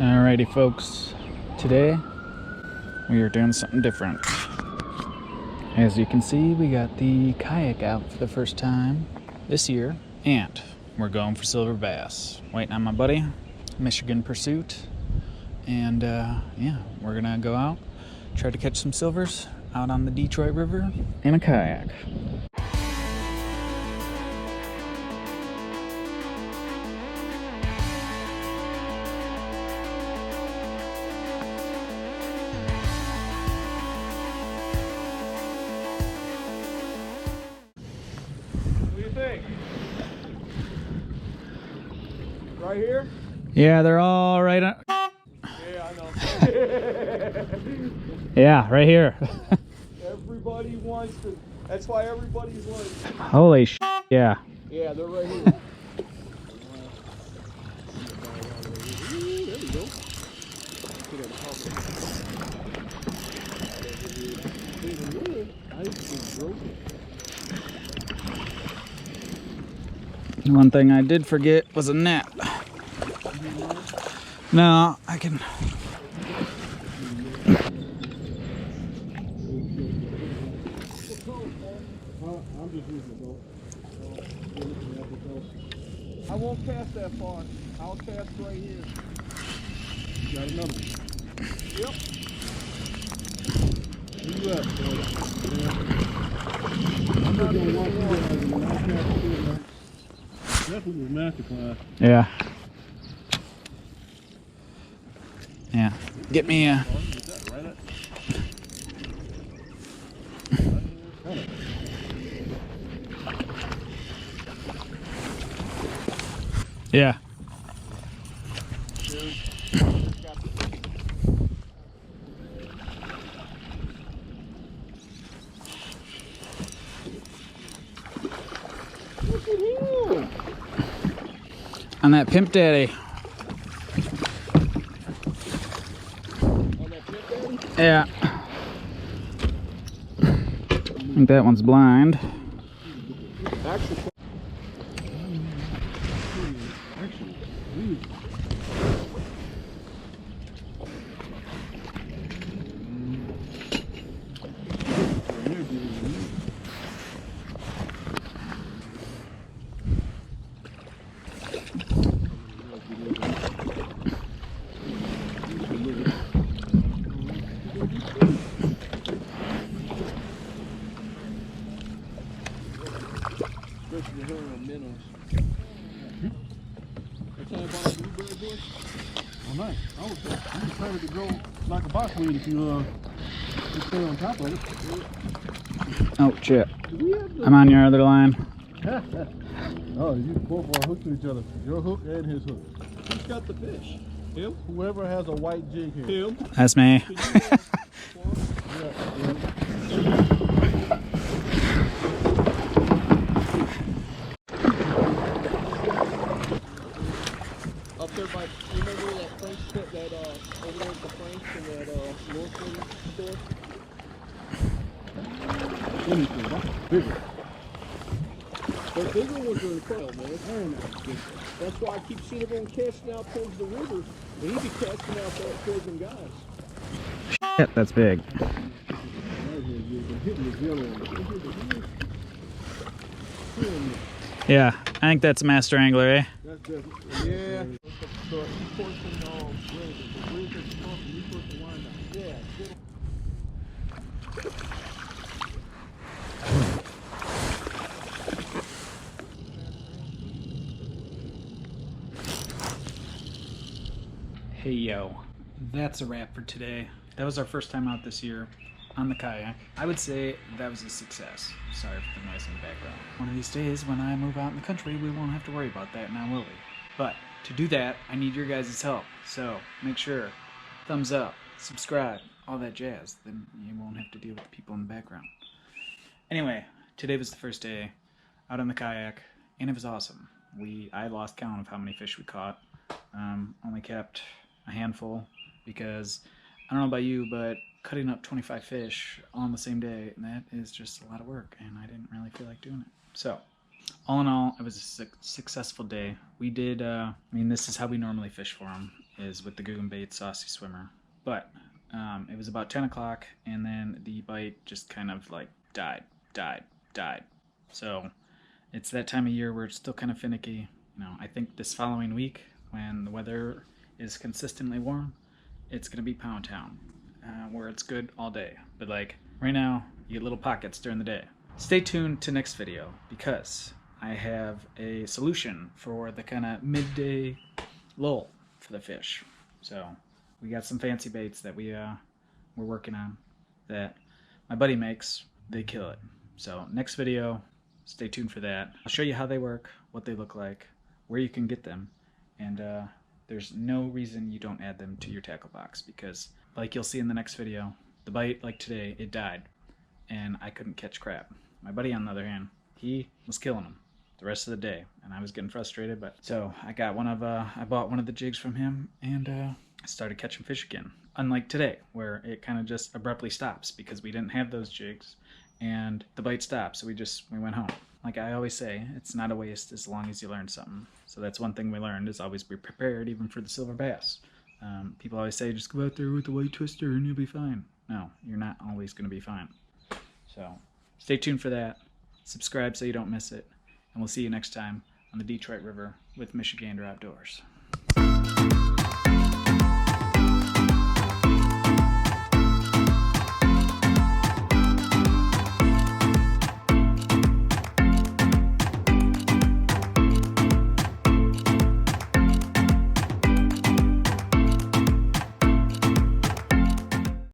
Alrighty folks, today we are doing something different. As you can see, we got the kayak out for the first time this year, and we're going for silver bass. Waiting on my buddy, Michigan Pursuit, and yeah, we're gonna go out, try to catch some silvers out on the Detroit River in a kayak. Right here? Yeah, they're all right on. Yeah, I know. Yeah, right here. Everybody wants to. That's why everybody's like. Holy sh! Yeah. Yeah, they're right here. Ooh, there we go. One thing I did forget was a net. No, I can. I won't cast that far. I'll cast right here. You got another one? Yep. Where you at, boy? I'm not gonna walk you guys when I cast through, man. That's what was masterclass. Yeah. Yeah. Get me a. Yeah. On that Pimp Daddy. Yeah. I think that one's blind. Oh, nice. I was prepared to grow like a boxweed if you stay on top of it. Oh, shit. I'm on your other line. Oh, you both are hooked to each other. Your hook and his hook. Who's got the fish? Him? Whoever has a white jig here. Him? That's me. Up there by, remember that French store, that, over there at the French and that, Northland store? Bigger. The bigger ones are in front, man. That's why I keep seeing everyone casting out towards the river. They need to be casting out there towards them guys. Shit, that's big. Yeah, I think that's a master angler, eh? Yeah. Hey yo, that's a wrap for today. That was our first time out this year on the kayak. I would say that was a success. Sorry for the noise in the background. One of these days when I move out in the country, we won't have to worry about that, now will we? But to do that, I need your guys' help. So make sure, thumbs up, subscribe, all that jazz. Then you won't have to deal with the people in the background. Anyway, today was the first day out on the kayak, and it was awesome. I lost count of how many fish we caught. Only kept a handful because I don't know about you, but cutting up 25 fish on the same day, that is just a lot of work, and I didn't really feel like doing it. So all in all, it was a successful day. We did, I mean, this is how we normally fish for them. is with the Goon Bait Saucy Swimmer. But it was about 10 o'clock, and then the bite just kind of like died. So it's that time of year where it's still kind of finicky. I think this following week, when the weather is consistently warm, it's going to be Pound Town, where it's good all day. But like right now, you get little pockets during the day. Stay tuned to next video, because I have a solution for the kind of midday lull for the fish. So we got some fancy baits that we're working on that my buddy makes. They kill it. So next video, stay tuned for that. I'll show you how they work, what they look like, where you can get them, and there's no reason you don't add them to your tackle box, because like you'll see in the next video, the bite, like today, it died and I couldn't catch crap. My buddy, on the other hand, he was killing them the rest of the day, and I was getting frustrated. But so I bought one of the jigs from him, and I started catching fish again. Unlike today, where it kind of just abruptly stops because we didn't have those jigs, and the bite stopped, so we went home. Like I always say, it's not a waste as long as you learn something. So that's one thing we learned, is always be prepared, even for the silver bass. People always say, just go out there with the white twister and you'll be fine. No, you're not always going to be fine. So stay tuned for that. Subscribe so you don't miss it. And we'll see you next time on the Detroit River with Michigander Outdoors.